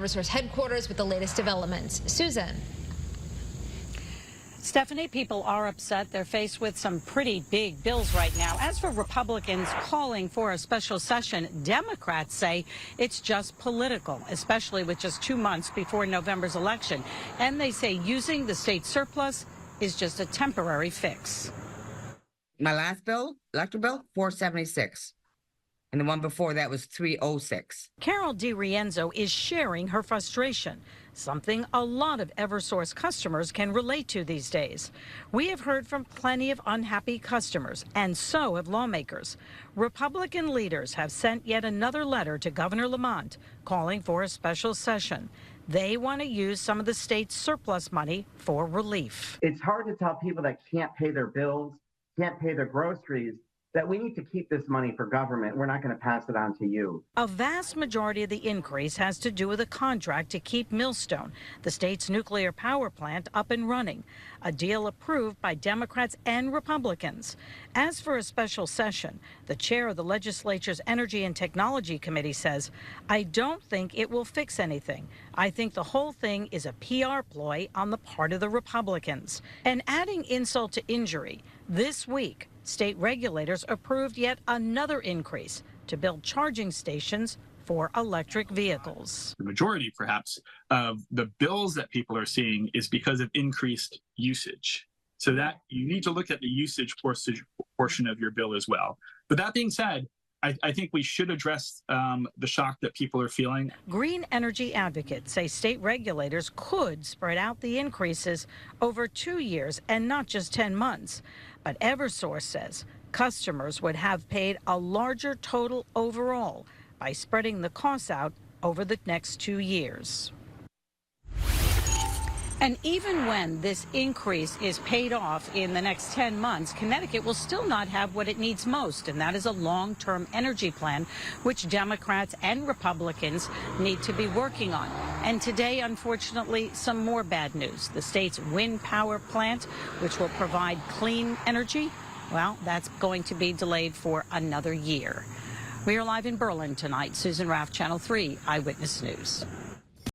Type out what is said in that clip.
Eversource headquarters with the latest developments. Susan. Stephanie, people are upset. They're faced with some pretty big bills right now. As for Republicans calling for a special session, Democrats say it's just political, especially with just 2 months before November's election. And they say using the state surplus is just a temporary fix. My last bill, electric bill, $476. And the one before that was $306. Carol DiRienzo is sharing her frustration, something a lot of Eversource customers can relate to these days. We have heard from plenty of unhappy customers, and so have lawmakers. Republican leaders have sent yet another letter to Governor Lamont calling for a special session. They want to use some of the state's surplus money for relief. It's hard to tell people that can't pay their bills, can't pay their groceries, that we need to keep this money for government. We're not going to pass it on to you. A vast majority of the increase has to do with a contract to keep Millstone, the state's nuclear power plant, up and running, a deal approved by Democrats and Republicans. As for a special session, the chair of the legislature's Energy and Technology Committee says, I don't think it will fix anything. I think the whole thing is a PR ploy on the part of the Republicans. And adding insult to injury, this week, state regulators approved yet another increase to build charging stations for electric vehicles. The majority, perhaps, of the bills that people are seeing is because of increased usage. So that you need to look at the usage portion of your bill as well. But that being said, I think we should address the shock that people are feeling. Green energy advocates say state regulators could spread out the increases over 2 years and not just 10 months. But Eversource says customers would have paid a larger total overall by spreading the costs out over the next 2 years. And even when this increase is paid off in the next 10 months, Connecticut will still not have what it needs most, and that is a long-term energy plan, which Democrats and Republicans need to be working on. And today, unfortunately, some more bad news. The state's wind power plant, which will provide clean energy, well, that's going to be delayed for another year. We are live in Berlin tonight. Susan Raff, Channel 3 Eyewitness News.